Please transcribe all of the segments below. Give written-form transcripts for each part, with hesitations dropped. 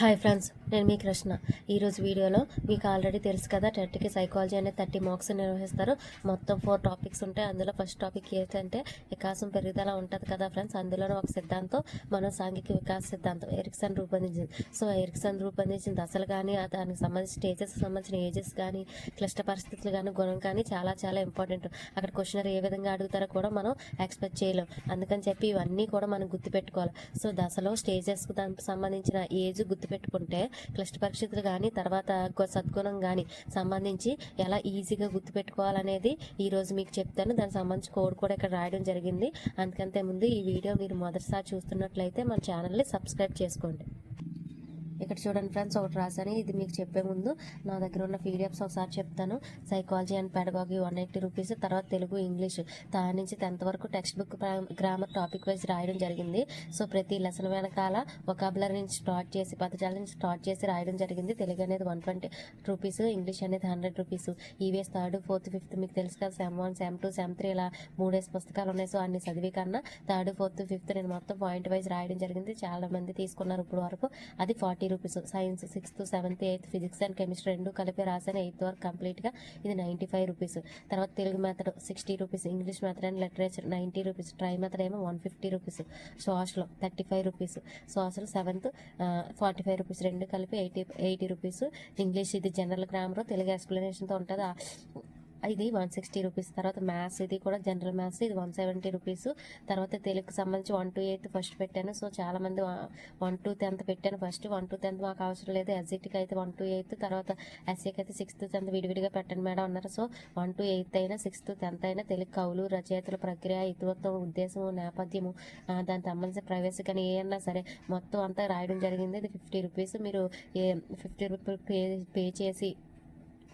Hi friends, నేను మీ కృష్ణ. ఈరోజు వీడియోలో మీకు ఆల్రెడీ తెలుసు కదా, టెట్కి సైకాలజీ అనేది 30 మార్క్స్ నిర్వహిస్తారు. మొత్తం 4 టాపిక్స్ ఉంటాయి. అందులో ఫస్ట్ టాపిక్ ఏంటంటే వికాసం పెరుగుదల ఉంటుంది కదా ఫ్రెండ్స్. అందులోనే ఒక సిద్ధాంతం మన సాంఘిక వికాస సిద్ధాంతం ఎరిక్సన్ రూపొందించింది. సో ఎరిక్సన్ రూపొందించిన దశలు కానీ, దానికి సంబంధించిన స్టేజెస్ సంబంధించిన ఏజెస్ కానీ, క్లిష్ట పరిస్థితులు కానీ, గుణం కానీ చాలా చాలా ఇంపార్టెంట్. అక్కడ క్వశ్చనర్ ఏ విధంగా అడుగుతారో కూడా మనం ఎక్స్పెక్ట్ చేయలేం. అందుకని చెప్పి ఇవన్నీ కూడా మనం గుర్తుపెట్టుకోవాలి. సో దశలో స్టేజెస్కి దానికి సంబంధించిన ఏజ్ గుర్తుపెట్టుకుంటే క్లిష్ట పరిస్థితులు కానీ, తర్వాత సద్గుణం కానీ సంబంధించి ఎలా ఈజీగా గుర్తుపెట్టుకోవాలనేది ఈరోజు మీకు చెప్తాను. దానికి సంబంధించి కోడ్ కూడా ఇక్కడ రాయడం జరిగింది. అందుకంటే ముందు ఈ వీడియో మీరు మొదటిసారి చూస్తున్నట్లయితే మన ఛానల్ని సబ్స్క్రైబ్ చేసుకోండి. ఇక్కడ చూడండి ఫ్రెండ్స్, ఒకటి రాశాను. ఇది మీకు చెప్పే ముందు నా దగ్గర ఉన్న పీడిఎఫ్స్ ఒకసారి చెప్తాను. Psychology and pedagogy 180 rupees. తర్వాత తెలుగు, ఇంగ్లీష్ దాని నుంచి 10th వరకు text book, grammar topic wise రాయడం జరిగింది. సో ప్రతి లెసన్ వెనకాల వొకాబులరీ నుంచి స్టార్ట్ చేసి, పదజాల నుంచి స్టార్ట్ చేసి రాయడం జరిగింది. తెలుగు అనేది 120 రూపీస్, ఇంగ్లీష్ అనేది 100 rupees. EVS 3rd, 4th, 5th మీకు తెలుసు కదా. సెమ్ 1, సెమ్ 2, సెమ్ 3 ఇలా 3 పుస్తకాలు ఉన్నాయి. సో అన్ని చదివి కన్నా 3rd, 4th, 5th నేను మొత్తం పాయింట్ వైజ్ రాయడం జరిగింది. చాలా మంది తీసుకున్నారు ఇప్పుడు వరకు. అది 40 rupees. Science 6th, 7th, 8th physics and chemistry 2 కలిపి రాసాను. 8th వరకు కంప్లీట్గా. ఇది 95 రూపీస్. తర్వాత Telugu method 60 rupees, English method and literature 90 rupees, try method ఏమో 150 rupees, social 35 rupees, social 7th 45 rupees, 2 కలిపి 80 రూపీస్. ఇంగ్లీష్ ఇది జనరల్ గ్రామర్, తెలుగు ఎక్స్ప్లెనేషన్తో ఉంటుంది, ఇది 160 రూపీస్. తర్వాత మ్యాథ్స్ ఇది కూడా జనరల్ మ్యాథ్స్, ఇది 170 రూపీస్. తర్వాత తెలుగుకి సంబంధించి 1 to 8th ఫస్ట్ పెట్టాను. సో చాలామంది 1 to 10th పెట్టాను. ఫస్ట్ 1 to 10th మాకు అవసరం లేదు, ఎస్జిటికి అయితే 1 to 8th, తర్వాత ఎస్సీకి అయితే 6th, 10th విడివిడిగా పెట్టండి మేడం అన్నారు. సో 1 to 8th అయినా, 6th, 10th అయినా తెలుగు కవులు, రచయితల ప్రక్రియ, ఇతివృత్తం, ఉద్దేశము, నేపథ్యము, దానికి సంబంధించిన ప్రైవసీ కానీ ఏమన్నా సరే మొత్తం అంతా రాయడం జరిగింది. ఇది 50 రూపీస్. మీరు 50 రూపీస్ పే చేసి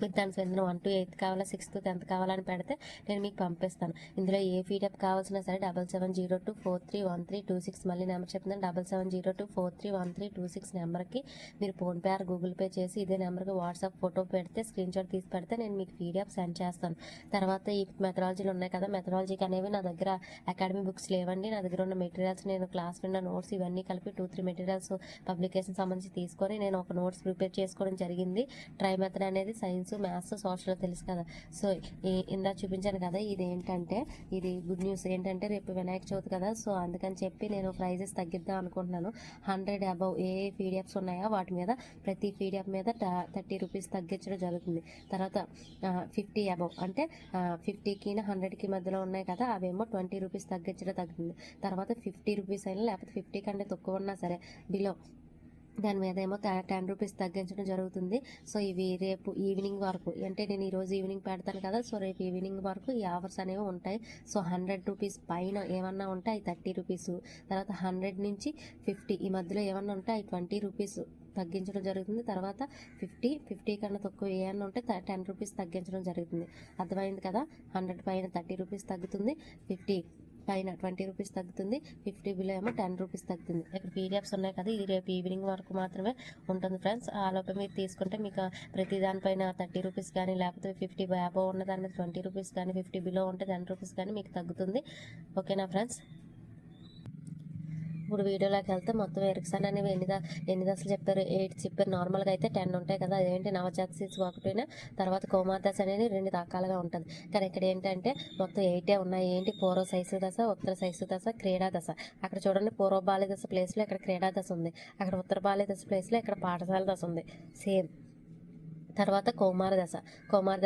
మీకు దానికి చెందిన 1 to 8th కావాలా, 6th, 10th కావాలని పెడితే నేను మీకు పంపిస్తాను. ఇందులో ఏ పీడిఎఫ్ కావాల్సిన సరే 7702431326 మళ్ళీ నెంబర్ చెప్తున్నాను. 7702431326 నెంబర్కి మీరు ఫోన్పే ఆర్ గూగుల్ పే చేసి ఇదే నెంబర్కి వాట్సాప్ ఫోటో పెడితే, స్క్రీన్ షాట్ తీసి పెడితే నేను మీకు పీడిఎఫ్ సెండ్ చేస్తాను. తర్వాత ఈ మెథడాలజీలు ఉన్నాయి కదా, మెథడాలజీకి అనేవి నా దగ్గర అకాడమీ బుక్స్ లేవండి. నా దగ్గర ఉన్న మెటీరియల్స్, నేను క్లాస్ విన్న నోట్స్ ఇవన్నీ కలిపి 2-3 మెటీరియల్స్ పబ్లికేషన్ సంబంధించి తీసుకొని నేను ఒక నోట్స్ ప్రిపేర్ చేసుకోవడం జరిగింది. ట్రై మెథడ్ అనేది సైన్స్, మ్యాథ్స్, సోషల్ తెలుసు కదా. సో ఇందా చూపించాను కదా, ఇది ఏంటంటే ఇది గుడ్ న్యూస్ ఏంటంటే రేపు వినాయక చవితి కదా. సో అందుకని చెప్పి నేను ప్రైజెస్ తగ్గిద్దాం అనుకుంటున్నాను. 100 అబవ్ ఏ పీడిఎఫ్స్ ఉన్నాయో వాటి మీద ప్రతి పీడిఎఫ్ మీద 30 రూపీస్ తగ్గించడం జరుగుతుంది. తర్వాత 50 అబవ్ అంటే 50కి 100కి మధ్యలో ఉన్నాయి కదా, అవేమో 20 రూపీస్ తగ్గించడం తగ్గుతుంది. తర్వాత 50 రూపీస్ అయినా లేకపోతే 50 కంటే తక్కువ ఉన్నా సరే బిలో దాని మీద ఏమో 10 రూపీస్ తగ్గించడం జరుగుతుంది. సో ఇవి రేపు ఈవినింగ్ వరకు, అంటే నేను ఈరోజు ఈవినింగ్ పెడతాను కదా, సో రేపు ఈవినింగ్ వరకు ఈ ఆఫర్స్ అనేవి ఉంటాయి. సో 100 రూపీస్ పైన ఏమన్నా ఉంటే అవి 30 రూపీస్, తర్వాత 100 నుంచి 50 ఈ మధ్యలో ఏమన్నా ఉంటే అవి 20 రూపీస్ తగ్గించడం జరుగుతుంది. తర్వాత 50 కన్నా తక్కువ ఏమన్నా ఉంటే 10 రూపీస్ తగ్గించడం జరుగుతుంది. అర్థమైంది కదా. 100 పైన 30 రూపీస్ తగ్గుతుంది, 50 పైన 20 రూపీస్ తగ్గుతుంది, 50 బిలో ఏమో 10 రూపీస్ తగ్గుతుంది. ఇక్కడ పీడిఎఫ్స్ ఉన్నాయి కదా, ఇది రేపు ఈవినింగ్ వరకు మాత్రమే ఉంటుంది ఫ్రెండ్స్. ఆ లోపల మీరు తీసుకుంటే మీకు ప్రతి దానిపైన 30 రూపీస్ కానీ, లేకపోతే 50 అబవ్ ఉన్న దాని మీద 20 రూపీస్ కానీ, 50 బిలో ఉంటే 10 రూపీస్ కానీ మీకు తగ్గుతుంది. ఓకేనా ఫ్రెండ్స్. ఇప్పుడు వీడియోలోకి వెళ్తే మొత్తం ఎరిక్సన్ అనేవి ఎన్ని దశలు చెప్పారు? 8 చెప్పారు. నార్మల్గా అయితే 10 ఉంటాయి కదా. అదేంటి నవజాత శిశువు ఒకటిన, తర్వాత కౌమార దశ అనేది 2 రకాలుగా ఉంటుంది. కానీ ఇక్కడ ఏంటంటే మొత్తం 8 ఉన్నాయి. ఏంటి? పూర్వ శైశవ దశ, ఉత్తర శైశవ దశ, క్రీడా దశ. అక్కడ చూడండి, పూర్వ బాల్య దశ ప్లేస్లో ఇక్కడ క్రీడా దశ ఉంది. అక్కడ ఉత్తర బాల్య దశ ప్లేస్లో ఇక్కడ పాఠశాల దశ ఉంది. సేమ్. తర్వాత కౌమార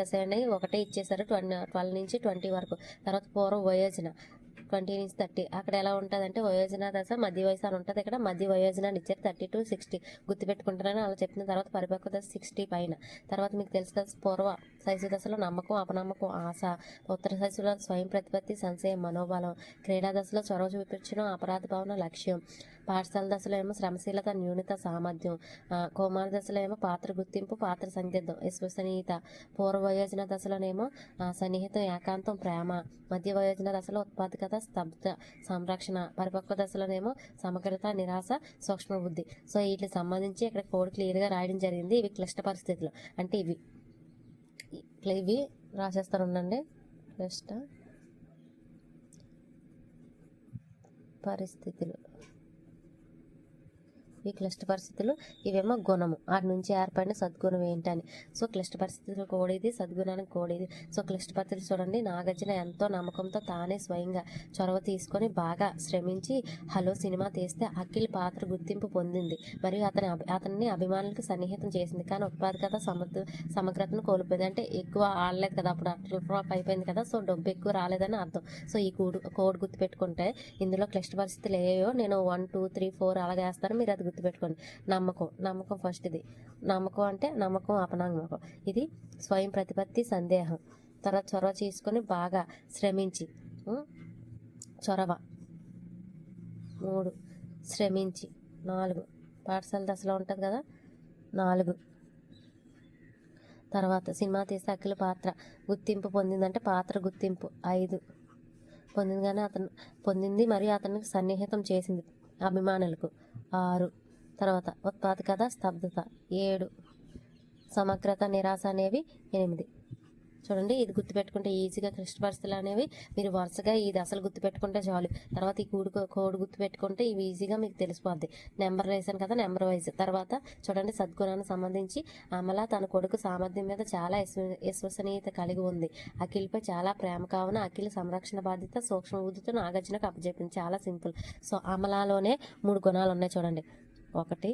దశ అనేది ఒకటే ఇచ్చేసారు, 12 నుంచి 20 వరకు. తర్వాత పూర్వ వయోజన 20 నుంచి 30. అక్కడ ఎలా ఉంటుంది అంటే వయోజన దశ, మధ్య వయసు అని ఉంటుంది. ఇక్కడ మధ్య వయోజనాన్ని ఇచ్చారు 30 to 60 గుర్తుపెట్టుకుంటారని అలా చెప్పిన. తర్వాత పరిపక్వ దశ 60 పైన. తర్వాత మీకు తెలుసు కదా, పూర్వ శైశవ దశలో నమ్మకం, అపనమ్మకం, ఆశ. ఉత్తర శైశవలో స్వయం ప్రతిపత్తి, సంశయం, మనోబలం. క్రీడా దశలో చొరవ చూపించడం, అపరాధ భావన, లక్ష్యం. పాఠశాల దశలో ఏమో శ్రమశీలత, న్యూనత, సామర్థ్యం. కౌమార దశలో ఏమో పాత్ర గుర్తింపు, పాత్ర సందిగ్ధం, విశ్వసనీయత. పూర్వ వయోజన దశలోనేమో సన్నిహితం, ఏకాంతం, ప్రేమ. మధ్య వయోజన దశలో ఉత్పాదకత, స్తబ్ద, సంరక్షణ. పరిపక్వ దశలోనేమో సమగ్రత, నిరాశ, సూక్ష్మ బుద్ధి. సో వీటికి సంబంధించి ఇక్కడ కోడ్ క్లియర్గా రాయడం జరిగింది. ఇవి క్లిష్ట పరిస్థితులు అంటే ఇవి రాసేస్తారు. ఉండండి. క్లిష్ట పరిస్థితులు ఈ క్లిష్ట పరిస్థితులు ఇవేమో గుణము వాటి నుంచి ఏర్పడిన సద్గుణం ఏంటని. సో క్లిష్ట పరిస్థితులు కోడేది, సద్గుణానికి కోడేది. సో క్లిష్ట పరిస్థితులు చూడండి, నాగార్జున ఎంతో నమ్మకంతో తానే స్వయంగా చొరవ తీసుకొని బాగా శ్రమించి హలో సినిమా తీస్తే అఖిల్ పాత్ర గుర్తింపు పొందింది మరియు అతన్ని అభిమానులకు సన్నిహితం చేసింది. కానీ ఉత్పాదకత సమగ్రతను కోల్పోయింది. అంటే ఎక్కువ ఆడలేదు కదా, అప్పుడు అట్లా ఫ్లాప్ అయిపోయింది కదా, సో డబ్బు ఎక్కువ రాలేదని అర్థం. సో ఈ కోడ్ గుర్తుపెట్టుకుంటే ఇందులో క్లిష్ట పరిస్థితులు ఏవో నేను 1 2 3 4 అలాగే వేస్తాను, మీరు అది గుర్తుపెట్టుకోండి. నమ్మకం ఫస్ట్. ఇది నమ్మకం అంటే నమ్మకం అపనమ్మకం. ఇది స్వయం ప్రతిపత్తి సందేహం. తర్వాత చొరవ తీసుకొని బాగా శ్రమించి చొరవ 3 శ్రమించి 4 పాఠశాల దశలో ఉంటుంది కదా 4. తర్వాత సినిమా తీస్తే అఖిల పాత్ర గుర్తింపు పొందిందంటే పాత్ర గుర్తింపు 5 పొందింది, పొందింది మరియు అతనికి సన్నిహితం చేసింది అభిమానులకు 6. తర్వాత ఉత్పాదకత స్తబ్దత 7. సమగ్రత నిరాశ అనేవి 8. చూడండి, ఇది గుర్తుపెట్టుకుంటే ఈజీగా క్లిష్ట పరిస్థితులు అనేవి మీరు వరుసగా ఈ దశలు గుర్తుపెట్టుకుంటే చాలు. తర్వాత ఈ కోడ్ గుర్తుపెట్టుకుంటే ఇవి ఈజీగా మీకు తెలిసిపోద్ది. నెంబర్ వేసాను కదా, నెంబర్ వైజ్. తర్వాత చూడండి, సద్గుణానికి సంబంధించి అమల తన కొడుకు సామర్థ్యం మీద చాలా విశ్వసనీయత కలిగి ఉంది. అఖిల్పై చాలా ప్రేమ కావున అఖిల్ సంరక్షణ బాధ్యత సూక్ష్మ బుద్ధితో నాగార్జునకు అప్పచెప్పింది. చాలా సింపుల్. సో అమలాలోనే 3 గుణాలు ఉన్నాయి చూడండి. 1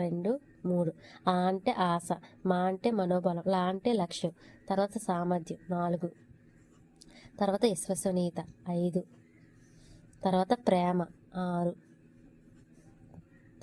2 3. ఆ అంటే ఆశ, మా అంటే మనోబలం, లా అంటే లక్ష్యం. తర్వాత సామర్థ్యం 4. తర్వాత విశ్వసనీయత 5. తర్వాత ప్రేమ 6.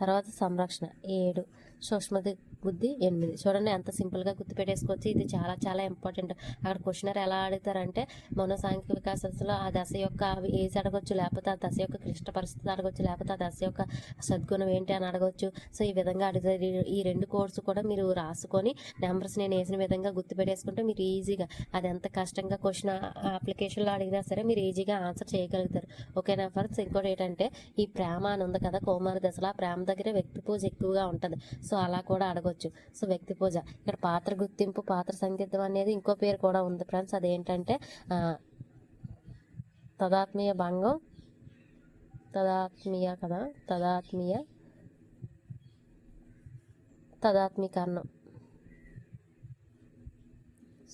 తర్వాత సంరక్షణ 7. సూక్ష్మ బుద్ధి 8. చూడండి ఎంత సింపుల్గా గుర్తుపెట్టేసుకోవచ్చు. ఇది చాలా చాలా ఇంపార్టెంట్. అక్కడ క్వశ్చనర్ ఎలా అడుగుతారంటే మనోసాంఘిక వికాసంలో ఆ దశ యొక్క ఏజ్ అడగొచ్చు, లేకపోతే ఆ దశ యొక్క క్లిష్ట పరిస్థితి అడగొచ్చు, లేకపోతే ఆ దశ యొక్క సద్గుణం ఏంటి అని అడగొచ్చు. సో ఈ విధంగా అడుగుతారు. ఈ 2 కోడ్స్ కూడా మీరు రాసుకొని నెంబర్స్ నేను వేసిన విధంగా గుర్తుపెట్టేసుకుంటే మీరు ఈజీగా, అది ఎంత కష్టంగా క్వశ్చన్ అప్లికేషన్లో అడిగినా సరే మీరు ఈజీగా ఆన్సర్ చేయగలుగుతారు. ఓకేనా ఫ్రెండ్స్. ఇంకోటి ఏంటంటే ఈ ప్రేమ అని ఉంది కదా కౌమార దశలో, ఆ ప్రేమ దగ్గర వ్యక్తి పూజ ఎక్కువగా ఉంటుంది. సో అలా కూడా అడగొచ్చు. సో వ్యక్తి పూజ. ఇక్కడ పాత్ర గుర్తింపు, పాత్ర సంగీతం అనేది ఇంకో పేరు కూడా ఉంది ఫ్రెండ్స్. అదేంటంటే తదాత్మీయ భంగం, తదాత్మీకరణం.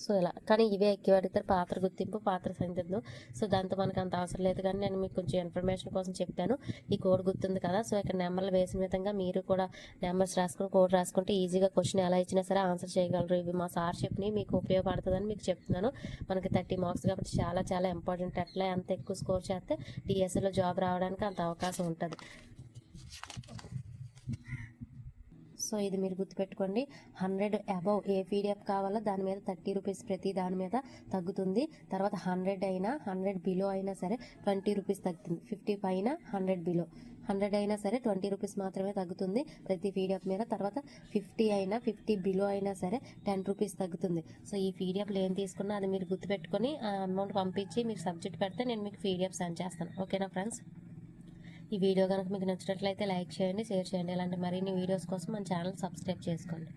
సో ఇలా. కానీ ఇవే ఎక్కువ అడుగుతారు, పాత్ర గుర్తింపు, పాత్ర సంగీతం. సో దాంతో మనకు అంత అవసరం లేదు, కానీ నేను మీకు కొంచెం ఇన్ఫర్మేషన్ కోసం చెప్పాను. ఈ కోడ్ గుర్తుంది కదా, సో ఇక్కడ నెంబర్లు వేసిన విధంగా మీరు కూడా నెంబర్స్ రాసుకొని కోడ్ రాసుకుంటే ఈజీగా క్వశ్చన్ ఎలా ఇచ్చినా సరే ఆన్సర్ చేయగలరు. ఇవి మా సార్ చెప్పి మీకు ఉపయోగపడుతుందని మీకు చెప్తున్నాను. మనకి 30 మార్క్స్ కాబట్టి చాలా చాలా ఇంపార్టెంట్. అట్లా ఎంత ఎక్కువ స్కోర్ చేస్తే డిఎస్సిలో జాబ్ రావడానికి అంత అవకాశం ఉంటుంది. సో ఇది మీరు గుర్తుపెట్టుకోండి. 100 అబవ్ ఏ పీడిఎఫ్ కావాలో దాని మీద 30 రూపీస్ ప్రతి దాని మీద తగ్గుతుంది. తర్వాత 100 అయినా 100 బిలో అయినా సరే 20 రూపీస్ తగ్గుతుంది. 50 పైన 100 బిలో 100 అయినా సరే 20 రూపీస్ మాత్రమే తగ్గుతుంది ప్రతి పీడిఎఫ్ మీద. తర్వాత 50 అయినా 50 బిలో అయినా సరే 10 రూపీస్ తగ్గుతుంది. సో ఈ పీడిఎఫ్లు ఏం తీసుకున్నా అది మీరు గుర్తుపెట్టుకొని ఆ అమౌంట్ పంపించి మీరు సబ్జెక్ట్ పెడితే నేను మీకు పీడిఎఫ్ సెండ్ చేస్తాను. ఓకేనా ఫ్రెండ్స్. ఈ వీడియో కనుక మీకు నచ్చినట్లయితే లైక్ చేయండి, షేర్ చేయండి. ఇలాంటి మరిన్ని వీడియోస్ కోసం మన ఛానల్ సబ్స్క్రైబ్ చేసుకోండి.